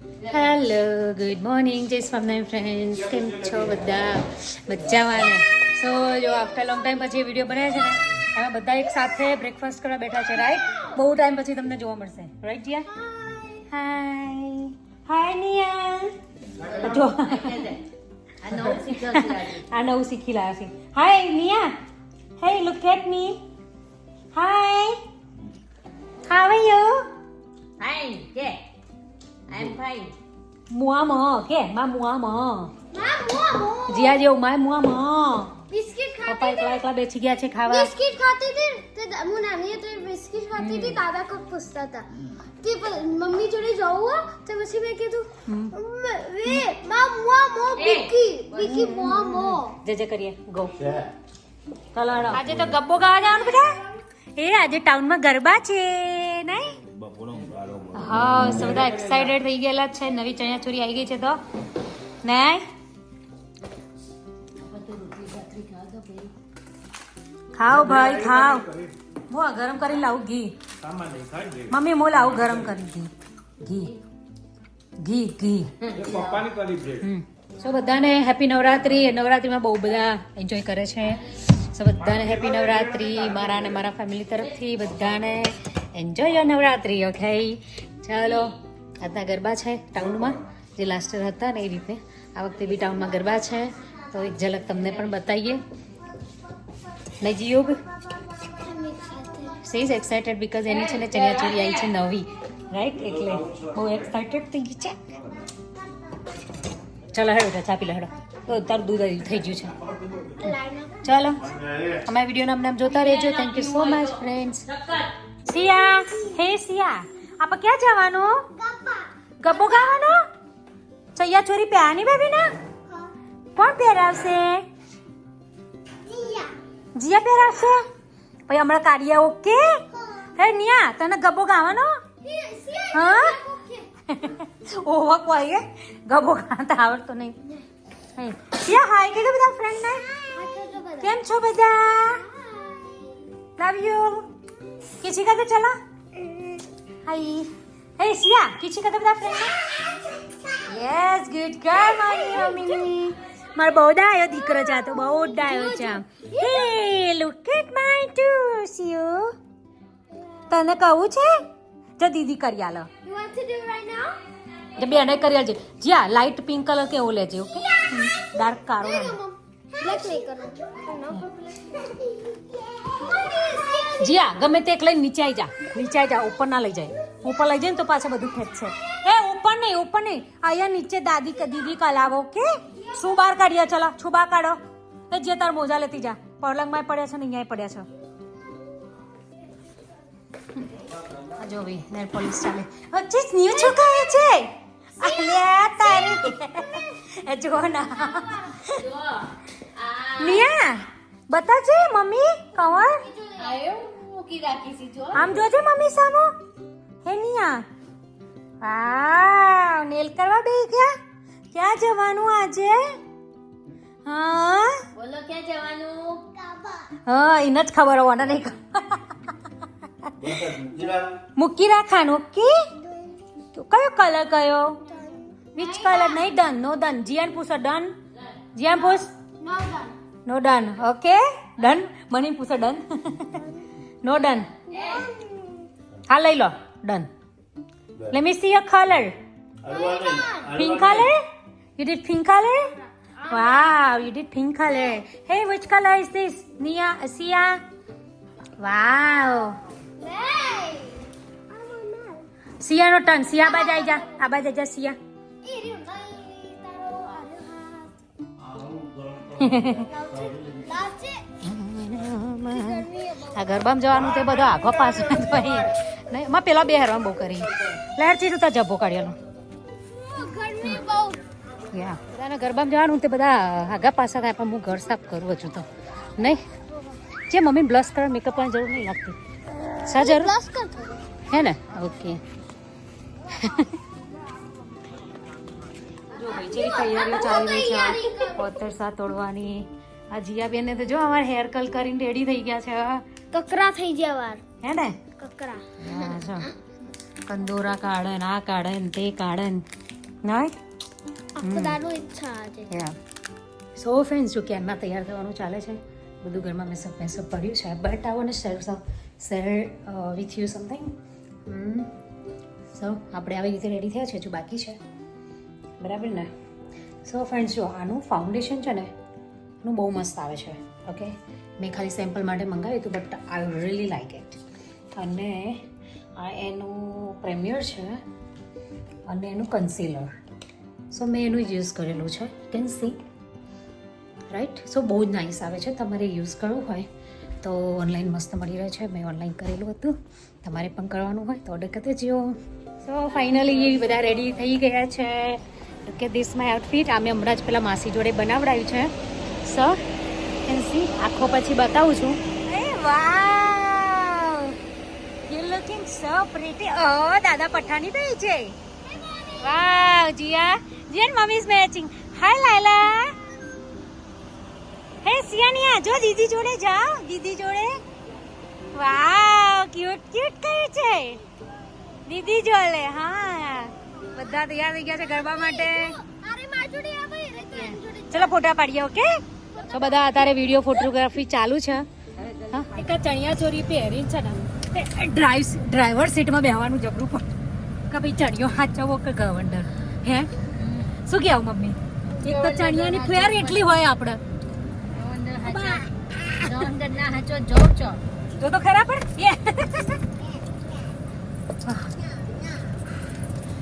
Hello good morning જય Swaminarayan friends, કેમ છો બધા? મજામાં ને? સો જો આફ્ટર લોંગ ટાઈમ પછી વિડીયો બનાવ્યા છે ને, એમાં બધા એક સાથે બ્રેકફાસ્ટ કરવા બેઠા છે, રાઈટ? બહુ ટાઈમ પછી તમને જોવા મળશે, right Jiya? Hi hi Niya, જો આ નવું શીખી લાયા છે. Hi Niya, hey look at me, hi how are you? Fine, yeah. I'm fine. મુઆ મ કે મા મુઆ મ मामू જીયા જેવું માય મુઆ મ बिस्किट પપ્પા खाते એકલા એકલા બેસી ગયા છે ખાવા. बिस्किट खाते थे तो मुनामी तो बिस्किट खाती थी दादा को पूछता था कि मम्मी जोड़े जाऊँ तो પછી મેં કીધું વે મામુ મો બિકી બિકી મો જે જે કરીએ ગો કલાડો. આજે તો ગબ્બો ગાવા જવાનું બેટા. એ આજે ટાઉનમાં ગરબા છે નહીં? હા, સો બધા એક્સાઇટેડ થઈ ગયેલા છે. નવી ચણિયા ચોરી આવી ગઈ છે તો નહીં? ખાઓ ભાઈ ખાઓ. હું ગરમ કરી લાવું ઘી. મમ્મી હું લાવું ગરમ કરી ઘી ઘી ઘી ઘી. સો બધાને હેપી નવરાત્રી. નવરાત્રીમાં બહુ બધા એન્જોય કરે છે. સો બધાને હેપી નવરાત્રી મારા અને મારા ફેમિલી તરફથી બધાને એન્જોય યોર નવરાત્રી. ઓકે ચાલો, આજના ગરબા છે ટાઉનમાં, જે લાસ્ટ યર હતા ને એ રીતે આ વખતે બી ટાઉનમાં ગરબા છે, તો એક ઝલક તમને પણ બતાવીએ. નહીં જીયોગ સે ઇઝ એક્સાઇટેડ બીકોઝ એની છે ને ચણિયા ચોરી આવી છે નવી, રાઈટ? એટલે બહુ એક્સાઇટેડ થઈ ગઈ છે. ચાલો હેડો બેટા, ચા પી લો હેડો. તો તારું દૂધ થઈ ગયું છે. ચાલો અમારા વિડીયોને અમને જોતા રહેજો. Thank you so much friends. Siya, hey Siya, આપણે ક્યાં જવાનું? ગબ્બો ગાવાનો? ચૈયા ચોરી પહેરાની બેબી ને? કોણ પહેરાવશે? જીયા પહેરાવશે? પછી હમણાં કાઢીએ. ઓકે હે નિયા, તને ગબ્બો ગાવાનો? હા ઓવા કોઈ ગબ્બો ગાતા આવડતો નહીં. સિયા હાય કે બધા ફ્રેન્ડ ને કેમ છો બધા? Love you. किसी का तो चला हाय. हे सिया, किसी का तो बता फ्रेंड ने? Yes good girl my mummy. मार બહુ ડાયો દીકરો છે, તો બહુ ડાયો છે. હે લુક એટ માય ટુસિયો. તને કહું છે જો દીદી કરી આલો. You want to do right now? જે બેને કરી આલજે. જીયા લાઈટ પિંક કલર કેવો લેજે. ઓકે ડાર્ક કાળો ના. Black नहीं करना જીયા ગમે તે એક લઈને નીચે આવી જા. નીચે આવી જા, ઉપર ના લઈ જાય. ઉપર લઈ જાય ને તો પાછા બધું ખેંચશે. એ ઉપર નહીં, ઉપર નહીં, અહીંયા નીચે દાદી દીદી કલાવો. ઓકે શું બહાર કાઢીએ? ચલો છું બહાર કાઢો. એ જે તાર મોજા લેતી જા. પલંગમાં પડ્યા છે ને અહીંયા પડ્યા છે. આ જો ભાઈ નેલ પોલિશ ચાલે. અચ્છા ન્યુ છુકાય છે. અલ્યા તારી એ જો ના નિયા બતાજે મમ્મી કવર. આયો મૂકી રાખી છે જો. આમ જોજે મમ્મી સામો. હે નિયા, વાવ નેલ કરવા બેહી ગયા. ક્યાં જવાનું આજે? હા બોલો ક્યાં જવાનું? હા એને જ ખબર હોવાના નહીં. મૂકી રાખવાનું. ઓકે કયો કલર કયો? Which colour? નહીં ડન, નો ડન. જીયાન પૂછો ડન. જીયાન પૂછ. No done. No done. Okay done. મને પૂછો ડન. No done. હા લઈ લો done. Let me see your colour. Pink colour? You did pink colour? Wow you did pink colour. Hey which colour is this Niya Siya? Wow Hey! સિયાનો turn. Siya બાજ આવી જા. આ બાજ આવી જા સિયા. આ ગરબામાં જવાનું તે બધો આઘો પાછો નહીં. માં પેલા બે હેરવા બહુ કરી લહેર ચીરું તા જબ્બો કાઢ્યાનો. યા બધાને ગરબામાં જવાનું તે બધા આગા પાછા થાય, પણ હું ઘર સાફ કરું હજુ તો નહીં. જે મમ્મી બ્લશ કરવા મેકઅપ કરવાની જરૂર નહીં લાગતી. સા જરૂર હે ને? ઓકે જો ભાઈ જેવી તૈયારીઓ ચાલી રહી છે પથ્થર સા તોડવાની. આ જીયા બેન તો જો અમારે હેર કલ કરીને રેડી થઈ ગયા છે. કકરા થઈ ગયા વાર. હે ને? કકરા. હા જો કંદોરા કાઢે ને આ કાઢે ને તે કાઢે ને નહીં આખો દારૂ ઈચ્છા આજે સો ફ્રેન્ડ્સ જો ક્યારના તૈયાર થવાનું ચાલે છે બધું ઘરમાં મેં સબ પડ્યું છે but I want to share with you something so આપણે આવી રીતે રેડી થયા છે જો બાકી છે બરાબર ને સો ફ્રેન્ડ્સ જો આનું ફાઉન્ડેશન છે ને એનું બહુ મસ્ત આવે છે ઓકે મેં ખાલી સેમ્પલ માટે મંગાવ્યું હતું but I really like it અને આ એનું પ્રેમિયર છે અને એનું કન્સીલર સો મેં એનું યુઝ કરેલું છે કેન સી રાઈટ સો બહુ જ નાઇસ આવે છે તમારે યુઝ કરવું હોય તો ઓનલાઈન મસ્ત મળી રહે છે મેં ઓનલાઈન કરેલું હતું તમારે પણ કરવાનું હોય તો ઓર્ડર કરી દેજો સો ફાઇનલી બધા રેડી થઈ ગયા છે કે ધીસ માય આઉટફિટ આ મેં હમણાં જ પેલા માસી જોડે બનાવડાવ્યું છે સો કેન સી આખો પછી બતાવું છું એ વાવ યુ લુકિંગ સો પ્રીટી ઓ દાદા પઠાણી થઈ છે વાવ જીયા મમ્મી ઇઝ મેચિંગ હાય લાયલા હે સિયાનિયા જો દીદી જોડે જાઓ દીદી જોડે વાવ ક્યુટ ક્યુટ કહે છે દીદી જોડે હા બધા તૈયાર થઈ ગયા છે ગરબા માટે ચલો ફોટા પાડીએ ઓકે તો બધા અત્યારે વિડીયો ફોટોગ્રાફી ચાલુ છે હા એક ચણિયા ચોરી પહેરી છે ને ડ્રાઈવર સીટમાં બેહવાનું જબરું પણ કે ભાઈ ચણિયો હાચવો કે ગવંડર હે શું કહેવું મમ્મી એક તો ચણિયાની ફેર એટલી હોય આપણે જો તો ખરા પણ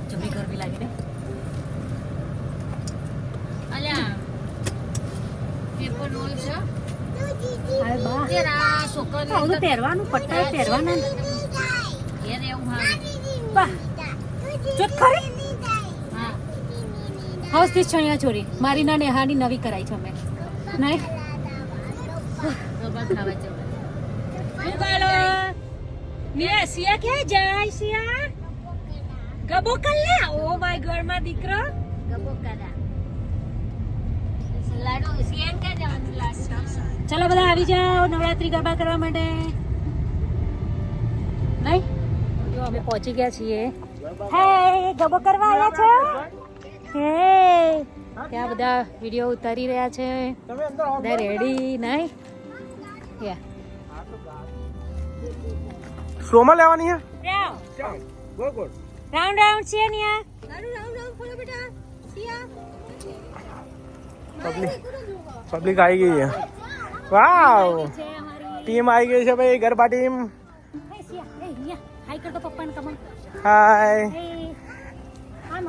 જબરી ગરમી લાગી ને પહેરવાનું પટ્ટા પહેરવાના જો ખરી હાઉસ થી ચણિયા ચોરી મારી ના નેહાની નવી કરાઈ છે મેં નહીં સિયા ક્યાં જાય સિયા ગબો કર લે ઓ માય ગોડ માં દીકરો ગબો કરા લાડુ સિયાન ક્યાં જવાનું લાડુ ચલો બધા આવી જાઓ નવરાત્રી ગરબા કરવા માટે નહીં જો અમે પહોંચી ગયા છીએ હે ગબો કરવા આવ્યા છો હે ત્યાં બધા વિડીયો ઉતારી રહ્યા છે બધા રેડી નહીં યા શોમાં લેવાની હે રાઉન્ડ રાઉન્ડ છે ને પબ્લિક આવી ગઈ છે વાવ ટીમ આવી ગઈ છે ભાઈ ગરબા ટીમ હાય કર તો પપ્પાને કમન હાય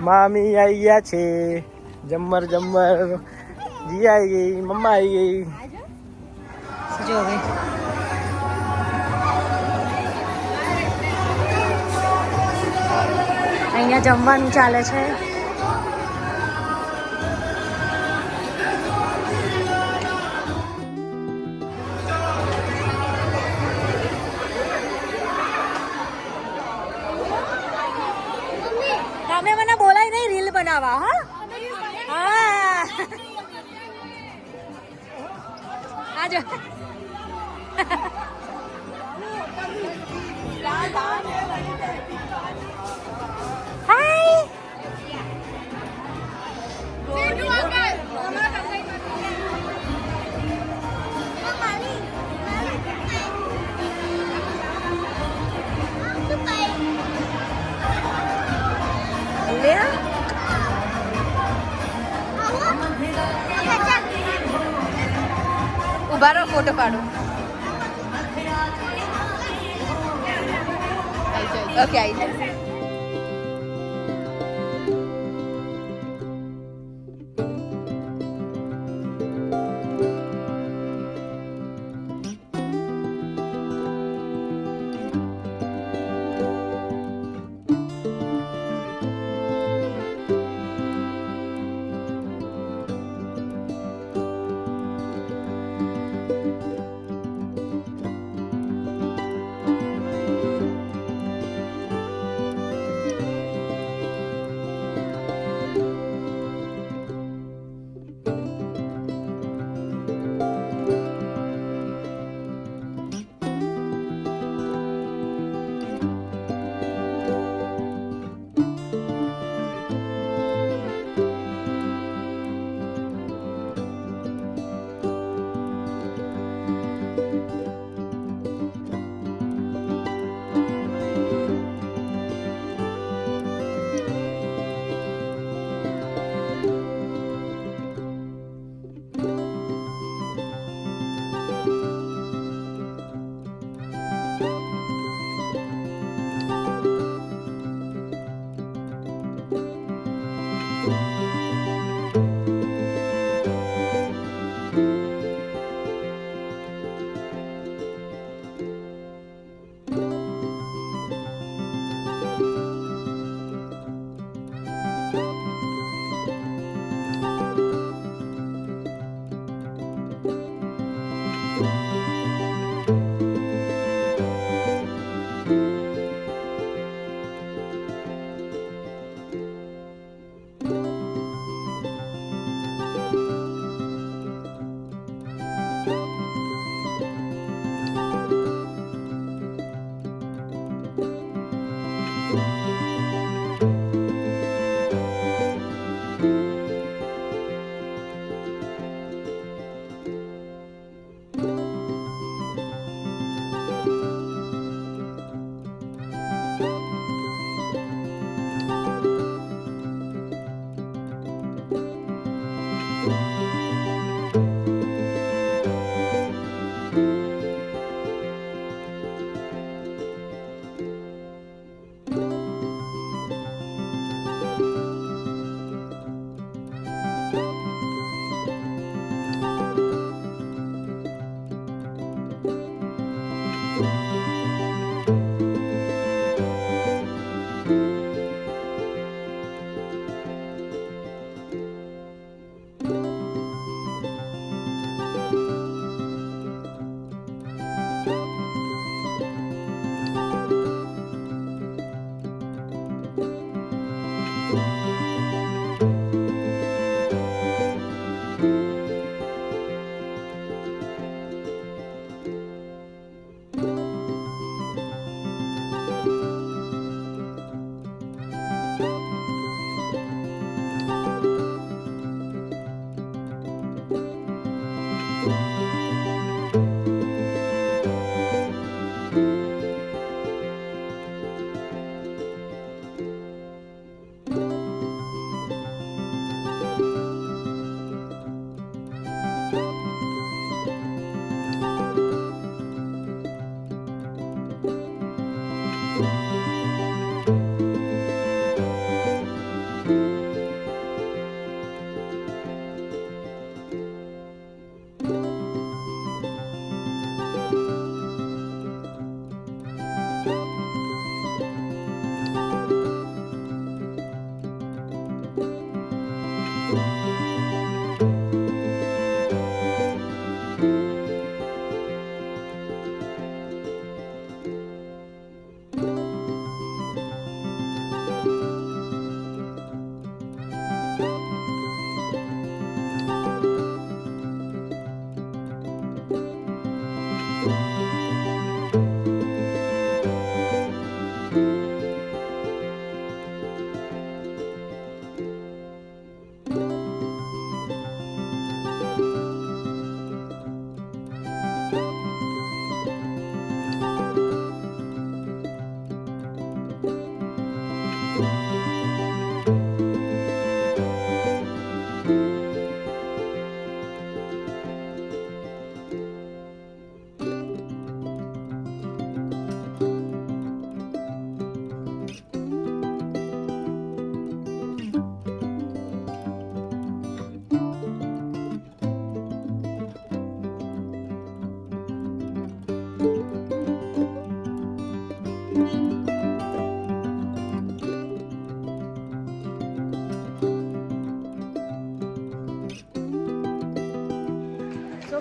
મામી આવી ગયા છે જમ્મર જી આવી ગઈ મમ્મા આવી ગઈ જો હવે અહીંયા જમવાનું ચાલે છે તમે મને બોલાય નહીં રીલ બનાવવા હા આજો હાય ઉભા રહો ફોટો પાડો ઓકે આવી જાય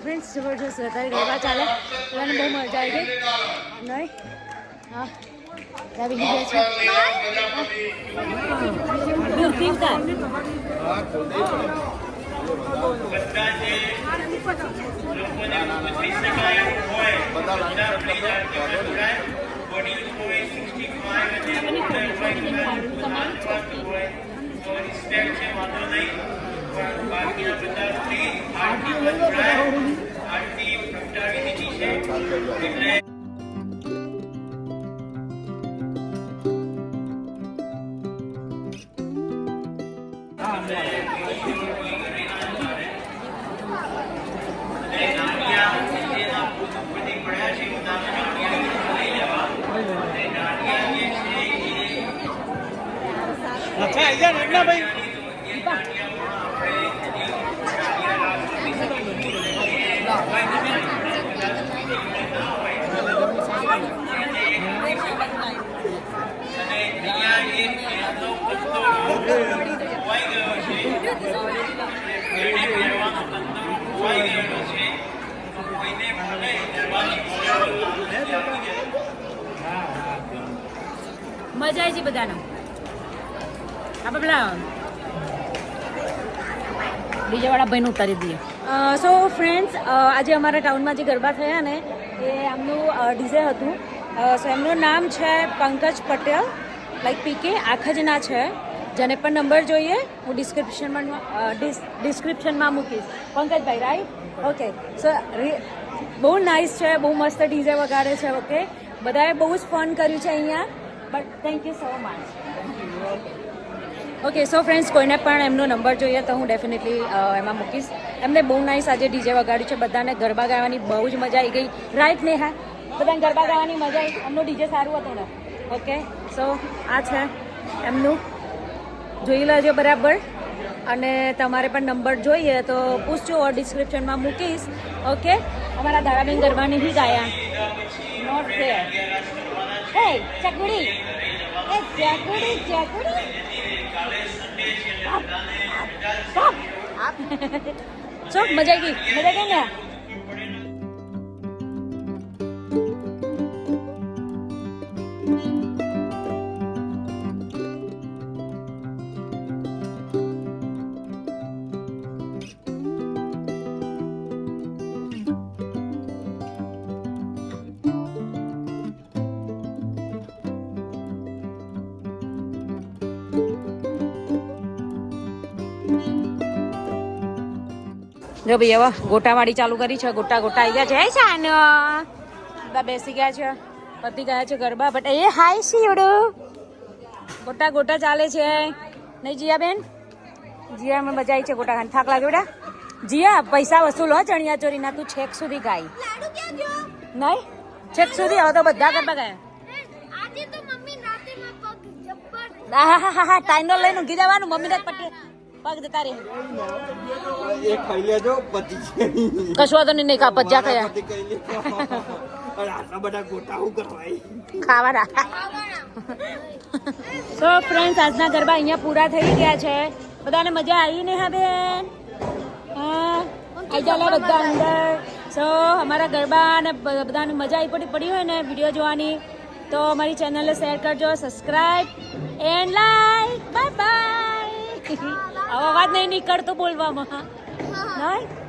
ફ્રેન્ડ્સ જબરજસ્ત અત્યારે ગરબા ચાલે બધાને બહુ મજા આવી ગઈ નહીં હા આવી ગયા છે અચ્છા આઈ જા રગના ભાઈ મજા આવી છે બધાને આપણે પેલા બીજા વાળા ભાઈને ઉતારી દઈએ સો ફ્રેન્ડ્સ આજે અમારા ટાઉનમાં જે ગરબા થયા ને એ આમનું ડીજે હતું સો એમનું નામ છે પંકજ પટેલ લાઈક પીકે આખજના છે જેને પણ નંબર જોઈએ હું ડિસ્ક્રિપ્શનમાં મૂકીશ પંકજભાઈ રાઈટ ઓકે સો બહુ નાઇસ છે બહુ મસ્ત ડીજે વગાડે છે ઓકે બધાએ બહુ જ ફન કર્યું છે અહીંયા but thank you so much okay so friends કોઈને પણ એમનો નંબર જોઈએ તો હું ડેફિનેટલી એમાં મૂકીશ એમને બહુ નાઇસ આજે ડીજે વગાડ્યું છે બધાને ગરબા ગાવાની બહુ જ મજા આવી ગઈ રાઈટ નેહા બધાને ગરબા ગાવાની મજા આવી એમનું ડીજે સારું હતું ને ઓકે સો આ છે એમનું જોઈ લેજો બરાબર અને તમારે પણ નંબર જોઈએ તો પૂછજો ડિસ્ક્રિપ્શનમાં મૂકીશ ઓકે અમારા દાદાબેન ગરબા નહીં ગાયા નોટ ફેર હે ચકુડી એ ચકુડી ચકુડી સો મજા આવી ને જો ભાઈ હવે ગોટાવાળી ચાલુ કરી છે ગોટા આવી ગયા છે શાન બધા બેસી ગયા છે પતી ગયા છે ગરબા બટ એ હાય શીવડો ગોટા ચાલે છે નહીં જીયા બેન જીયામાં મજા આવી છે ગોટા ખાને થાક લાગ્યો બેટા જીયા પૈસા વસૂલ હો ચણિયા ચોરીના તું છેક સુધી ગાય નહીં છેક સુધી હવે તો બધા ગરબા ગયા હા ટાઈનો લઈને ઊંઘી જવાનું મમ્મીને પટ્ટી પગ જતા રે એક ખાઈ લેજો પછી કશો તો નહીં કા પજ્જા કયા આટલા બધા ગોટા હું કરવાય ખાવાના સો ફ્રેન્ડ્સ આજના ગરબા અહીંયા પૂરા થઈ ગયા છે બધાને મજા આવી ને હા બેન હા આવી ચાલે બધા અંદર સો અમારા ગરબા ને બધાને મજા આવી પડી હોય ને વિડીયો જોવાની તો અમારી ચેનલને શેર કરજો subscribe and like bye bye અવાજ નહીં નીકળતો બોલવામાં નહીં